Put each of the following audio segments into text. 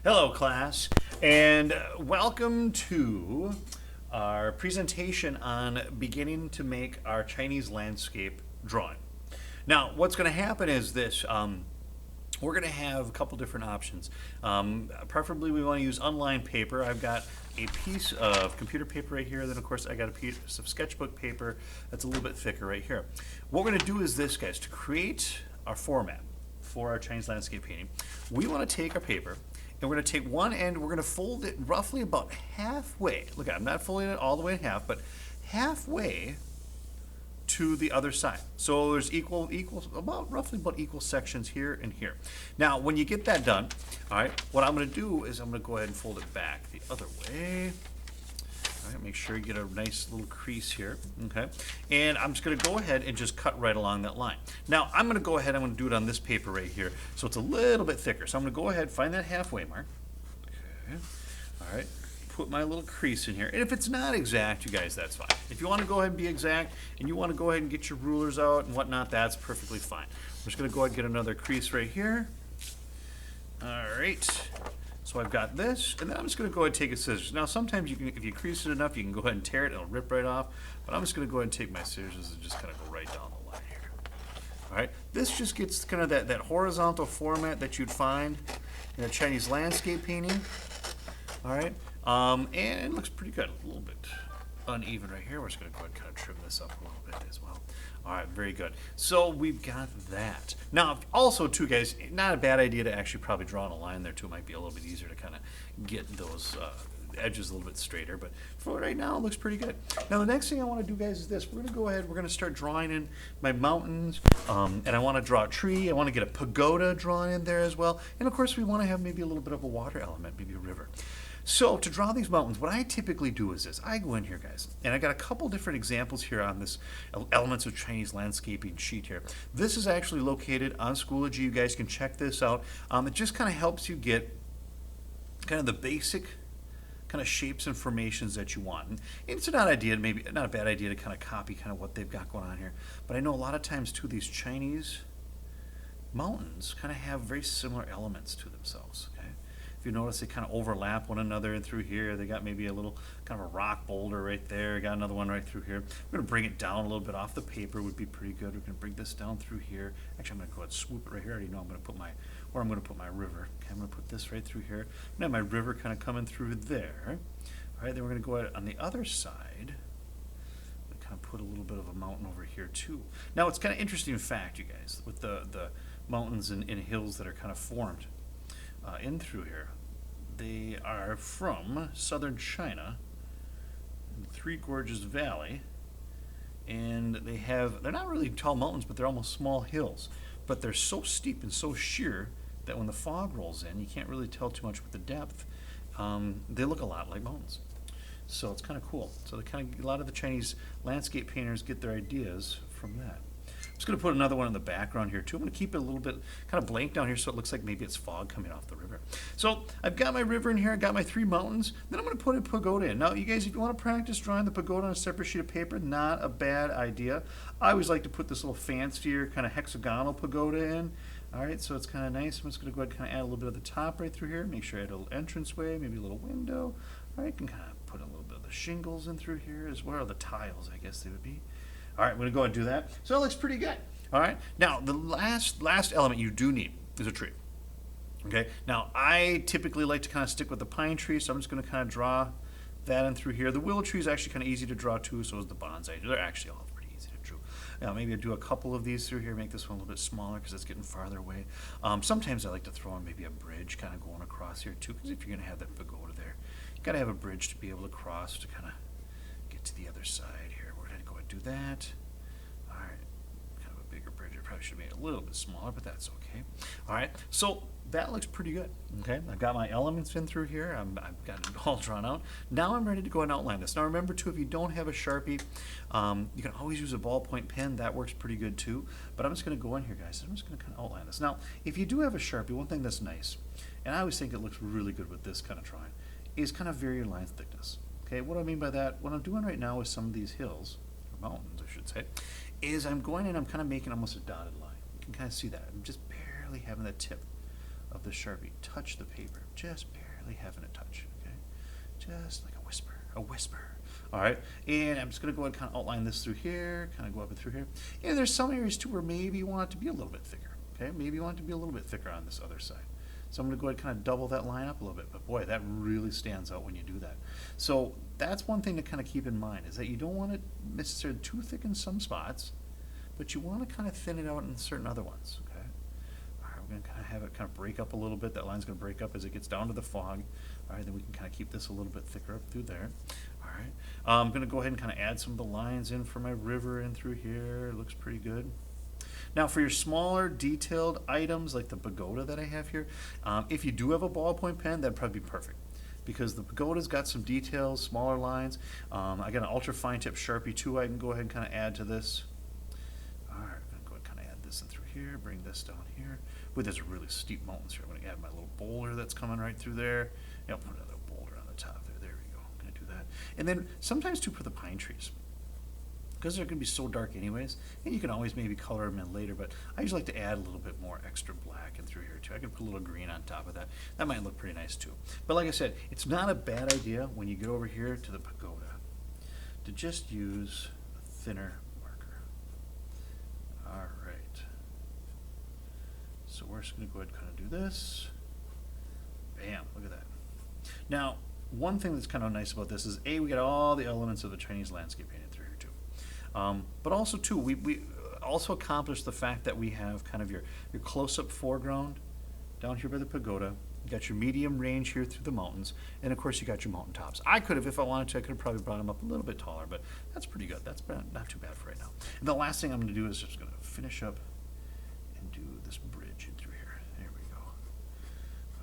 Hello, class, and welcome to our presentation on beginning to make our Chinese landscape drawing. Now, what's going to happen is this. We're going to have a couple different options. Preferably, we want to use unlined paper. I've got a piece of computer paper right here. Then, of course, I got a piece of sketchbook paper that's a little bit thicker right here. What we're going to do is this, guys, to create our format for our Chinese landscape painting. We want to take our paper and we're going to take one end, we're going to fold it roughly about halfway. Look, I'm not folding it all the way in half, but halfway to the other side. So there's roughly about equal sections here and here. Now, when you get that done, all right, what I'm going to do is I'm going to go ahead and fold it back the other way. All right, make sure you get a nice little crease here, okay? And I'm just going to go ahead and just cut right along that line. Now, I'm going to go ahead, I'm going to do it on this paper right here, so it's a little bit thicker. So I'm going to go ahead, find that halfway mark. Okay, all right, put my little crease in here. And if it's not exact, you guys, that's fine. If you want to go ahead and be exact, and you want to go ahead and get your rulers out and whatnot, that's perfectly fine. I'm just going to go ahead and get another crease right here. All right. So I've got this, and then I'm just going to go ahead and take a scissors. Now, sometimes you can, if you crease it enough, you can go ahead and tear it. It'll rip right off. But I'm just going to go ahead and take my scissors and just kind of go right down the line here. All right. This just gets kind of that horizontal format that you'd find in a Chinese landscape painting. All right. And it looks pretty good. A little bit uneven right here. We're just going to go ahead and kind of trim this up a little bit as well. All right, very good. So we've got that. Now, also, too, guys, not a bad idea to actually probably draw on a line there, too. It might be a little bit easier to kind of get those edges a little bit straighter. But for right now, it looks pretty good. Now, the next thing I want to do, guys, is this. We're going to go ahead. We're going to start drawing in my mountains. And I want to draw a tree. I want to get a pagoda drawn in there as well. And, of course, we want to have maybe a little bit of a water element, maybe a river. So to draw these mountains, what I typically do is this. I go in here, guys, and I got a couple different examples here on this Elements of Chinese Landscaping sheet here. This is actually located on Schoology. You guys can check this out. It just kind of helps you get kind of the basic kind of shapes and formations that you want. And it's not a bad idea to kind of copy kind of what they've got going on here. But I know a lot of times, too, these Chinese mountains kind of have very similar elements to themselves, okay? If you notice, they kind of overlap one another and through here. They got maybe a little kind of a rock boulder right there. Got another one right through here. We're going to bring it down a little bit off the paper would be pretty good. We're going to bring this down through here. Actually, I'm going to go ahead and swoop it right here. I already know I'm going to put where I'm going to put my river. Okay, I'm going to put this right through here. I'm going to have my river kind of coming through there. All right, then we're going to go ahead on the other side. Kind of put a little bit of a mountain over here too. Now, it's kind of interesting fact, you guys, with the mountains and hills that are kind of formed in through here. They are from southern China, in Three Gorges Valley, and they're not really tall mountains, but they're almost small hills. But they're so steep and so sheer that when the fog rolls in, you can't really tell too much with the depth. They look a lot like mountains. So it's kind of cool. So a lot of the Chinese landscape painters get their ideas from that. I'm just going to put another one in the background here too. I'm going to keep it a little bit kind of blank down here so it looks like maybe it's fog coming off the river. So I've got my river in here. I've got my three mountains. Then I'm going to put a pagoda in. Now, you guys, if you want to practice drawing the pagoda on a separate sheet of paper, not a bad idea. I always like to put this little fancier kind of hexagonal pagoda in. All right, so it's kind of nice. I'm just going to go ahead and kind of add a little bit of the top right through here. Make sure I add a little entranceway, maybe a little window. All right, you can kind of put a little bit of the shingles in through here as well, or the tiles, I guess they would be. All right, I'm going to go ahead and do that. So it looks pretty good. All right, now the last element you do need is a tree. Okay, now I typically like to kind of stick with the pine tree, so I'm just going to kind of draw that in through here. The willow tree is actually kind of easy to draw too, so is the bonsai. They're actually all pretty easy to draw. Now maybe I'll do a couple of these through here, make this one a little bit smaller because it's getting farther away. Sometimes I like to throw in maybe a bridge kind of going across here too, because if you're going to have that pagoda there, you got to have a bridge to be able to cross to kind of get to the other side here. We're going to go ahead and do that. All right, kind of a bigger bridge. I probably should have made it a little bit smaller, but that's okay. All right, so that looks pretty good. Okay, I've got my elements in through here. I've got it all drawn out. Now I'm ready to go and outline this. Now remember too, if you don't have a Sharpie, you can always use a ballpoint pen. That works pretty good too. But I'm just going to go in here, guys. I'm just going to kind of outline this. Now, if you do have a Sharpie, one thing that's nice, and I always think it looks really good with this kind of drawing, is kind of vary your line thickness. Okay, what do I mean by that? What I'm doing right now with some of these hills, or mountains I should say, is I'm going and I'm kind of making almost a dotted line. You can kind of see that. I'm just barely having that tip of the Sharpie touch the paper, just barely having it touch, okay? Just like a whisper, a whisper. All right, and I'm just gonna go ahead and kind of outline this through here, kind of go up and through here. And there's some areas too where maybe you want it to be a little bit thicker, okay? Maybe you want it to be a little bit thicker on this other side. So I'm gonna go ahead and kind of double that line up a little bit, but boy, that really stands out when you do that. So that's one thing to kind of keep in mind, is that you don't want it necessarily too thick in some spots, but you want to kind of thin it out in certain other ones, okay? All right, we're gonna kind of have it kind of break up a little bit. That line's gonna break up as it gets down to the fog. All right, then we can kind of keep this a little bit thicker up through there. All right, I'm gonna go ahead and kind of add some of the lines in for my river in through here. It looks pretty good. Now for your smaller detailed items like the pagoda that I have here, if you do have a ballpoint pen, that'd probably be perfect, because the pagoda's got some details, smaller lines. I got an ultra fine tip Sharpie too I can go ahead and kind of add to this. All right, I'm gonna go ahead and kind of add this in through here, bring this down here. With this really steep mountains here, I'm gonna add my little boulder that's coming right through there. Yeah, I'll put another boulder on the top there. There we go. I'm gonna do that. And then sometimes too for the pine trees, because they're going to be so dark anyways, and you can always maybe color them in later, but I usually like to add a little bit more extra black in through here too. I can put a little green on top of that. That might look pretty nice too. But like I said, it's not a bad idea when you get over here to the pagoda to just use a thinner marker. All right. So we're just going to go ahead and kind of do this. Bam, look at that. Now, one thing that's kind of nice about this is, A, we got all the elements of the Chinese landscape painted through here too. But also too, we also accomplished the fact that we have kind of your close-up foreground down here by the pagoda. You got your medium range here through the mountains, and of course you got your mountain tops. I could have, if I wanted to, I could have probably brought them up a little bit taller, but that's pretty good. That's not too bad for right now. And the last thing I'm going to do is just going to finish up and do this bridge in through here. There we go.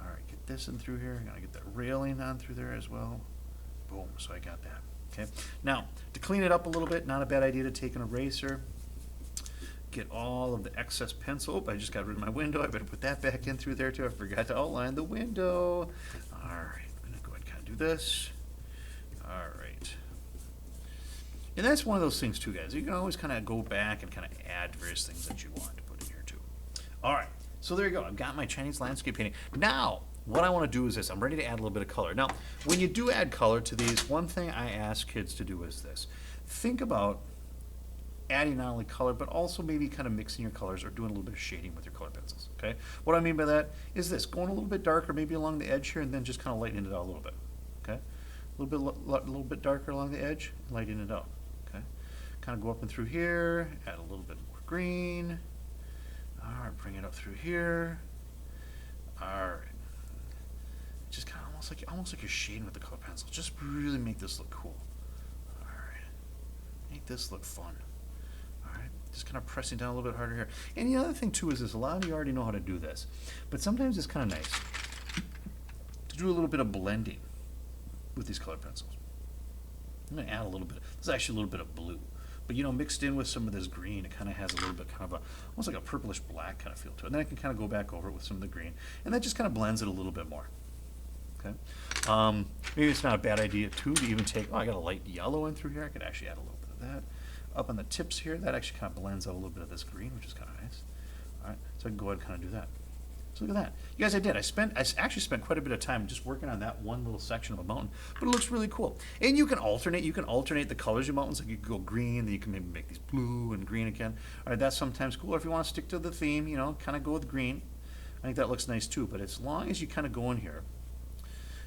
All right, get this in through here. I'm going to get that railing on through there as well. Boom, so I got that. Okay. Now, to clean it up a little bit, not a bad idea to take an eraser, get all of the excess pencil. Oh, I just got rid of my window. I better put that back in through there too. I forgot to outline the window. All right, I'm gonna go ahead and kind of do this. All right. And that's one of those things too, guys. You can always kind of go back and kind of add various things that you want to put in here too. All right, so there you go. I've got my Chinese landscape painting. Now, what I want to do is this. I'm ready to add a little bit of color. Now, when you do add color to these, one thing I ask kids to do is this. Think about adding not only color, but also maybe kind of mixing your colors or doing a little bit of shading with your color pencils, okay? What I mean by that is this, going a little bit darker maybe along the edge here, and then just kind of lightening it out a little bit, okay? A little bit darker along the edge, lightening it out, okay? Kind of go up and through here, add a little bit more green. All right, bring it up through here. All right. Just kind of almost like you're shading with the color pencil. Just really make this look cool. All right, make this look fun. All right, just kind of pressing down a little bit harder here. And the other thing too is this: a lot of you already know how to do this, but sometimes it's kind of nice to do a little bit of blending with these color pencils. I'm going to add a little bit. This is actually a little bit of blue, but you know, mixed in with some of this green, it kind of has a little bit kind of almost like a purplish black kind of feel to it. And then I can kind of go back over it with some of the green, and that just kind of blends it a little bit more. Okay. Maybe it's not a bad idea too to even take, I got a light yellow in through here. I could actually add a little bit of that. Up on the tips here, that actually kind of blends out a little bit of this green, which is kind of nice. All right, so I can go ahead and kind of do that. So look at that. You guys, I did. I actually spent quite a bit of time just working on that one little section of a mountain, but it looks really cool. And you can alternate the colors of mountains. Like you can go green, then you can maybe make these blue and green again. All right, that's sometimes cool. Or if you want to stick to the theme, you know, kind of go with green. I think that looks nice too, but as long as you kind of go in here,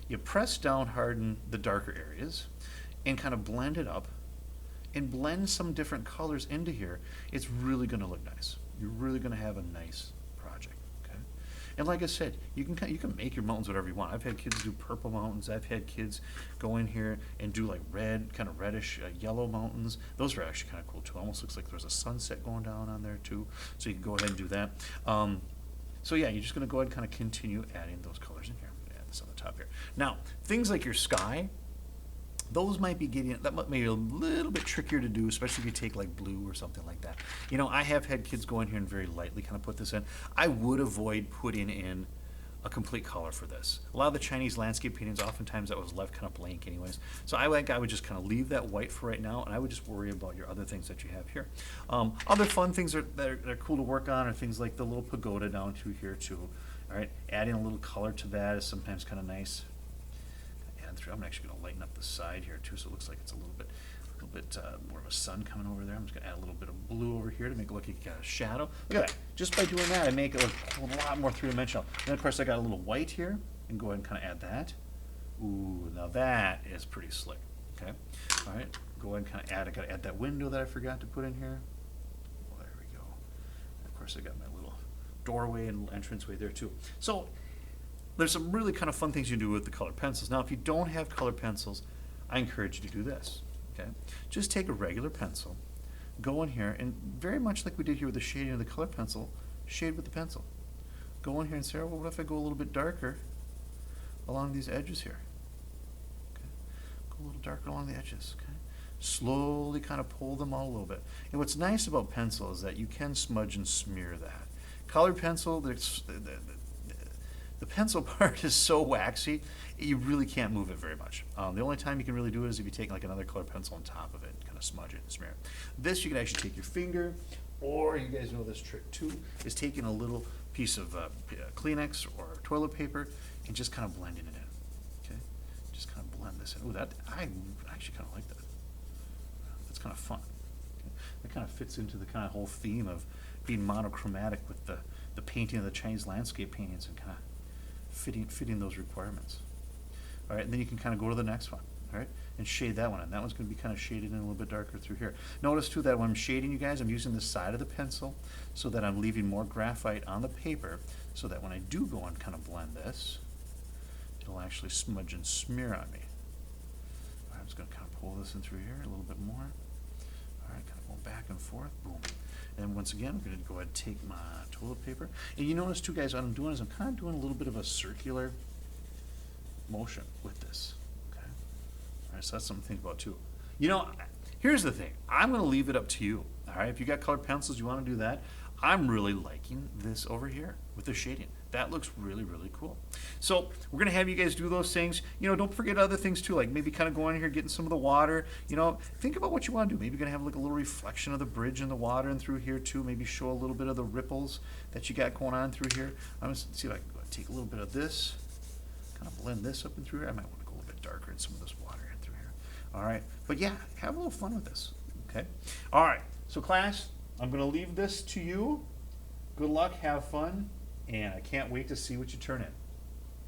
you press down hard in the darker areas and kind of blend it up and blend some different colors into here. It's really going to look nice. You're really going to have a nice project, okay? And like I said, you can make your mountains whatever you want. I've had kids do purple mountains. I've had kids go in here and do like red, kind of reddish yellow mountains. Those are actually kind of cool too. Almost looks like there's a sunset going down on there too. So you can go ahead and do that. So yeah, you're just going to go ahead and kind of continue adding those colors in here. On the top here. Now, things like your sky, those might be that might be a little bit trickier to do, especially if you take like blue or something like that. You know, I have had kids go in here and very lightly kind of put this in. I would avoid putting in a complete color for this. A lot of the Chinese landscape paintings, oftentimes that was left kind of blank anyways. So I would just kind of leave that white for right now, and I would just worry about your other things that you have here. Other fun things that are cool to work on are things like the little pagoda down through here too. All right, adding a little color to that is sometimes kind of nice. Add through. I'm actually going to lighten up the side here too, so it looks like it's a little bit more of a sun coming over there. I'm just going to add a little bit of blue over here to make it look like you got a shadow. Look at that. Just by doing that, I make it look a lot more three-dimensional. Then, of course, I got a little white here, and go ahead and kind of add that. Ooh, now that is pretty slick. Okay. All right. Go ahead and kind of add. I got to add that window that I forgot to put in here. Well, there we go. And of course, I got my little doorway and entranceway there too. So there's some really kind of fun things you can do with the colored pencils. Now, if you don't have colored pencils, I encourage you to do this. Okay. Just take a regular pencil, go in here, and very much like we did here with the shading of the color pencil, shade with the pencil. Go in here and say, well, what if I go a little bit darker along these edges here? Okay. Go a little darker along the edges. Okay. Slowly kind of pull them all a little bit. And what's nice about pencil is that you can smudge and smear that. Colored pencil, the pencil part is so waxy, you really can't move it very much. The only time you can really do it is if you take like another colored pencil on top of it, kind of smudge it and smear it. This you can actually take your finger, or you guys know this trick too, is taking a little piece of Kleenex or toilet paper and just kind of blending it in. Okay, just kind of blend this in. Ooh, that I actually kind of like that. That's kind of fun. Okay? That kind of fits into the kind of whole theme of being monochromatic with the painting of the Chinese landscape paintings and kind of fitting those requirements. All right, and then you can kind of go to the next one, all right, and shade that one in. That one's going to be kind of shaded in a little bit darker through here. Notice too that when I'm shading, you guys, I'm using the side of the pencil so that I'm leaving more graphite on the paper so that when I do go and kind of blend this, it'll actually smudge and smear on me. All right, I'm just going to kind of pull this in through here a little bit more. All right, kind of going back and forth, boom. And once again, I'm going to go ahead and take my toilet paper. And you notice too, guys, what I'm doing is I'm kind of doing a little bit of a circular motion with this. Okay. All right, so that's something to think about too. You know, here's the thing. I'm going to leave it up to you. All right, if you got colored pencils, you want to do that. I'm really liking this over here with the shading. That looks really, really cool. So we're gonna have you guys do those things. You know, don't forget other things too, like maybe kind of go in here, getting some of the water. You know, think about what you want to do. Maybe you're gonna have like a little reflection of the bridge in the water and through here too. Maybe show a little bit of the ripples that you got going on through here. I'm gonna see if I can take a little bit of this, kind of blend this up and through here. I might want to go a little bit darker in some of this water in through here. All right, but yeah, have a little fun with this. Okay. All right. So class, I'm gonna leave this to you. Good luck. Have fun. And I can't wait to see what you turn in.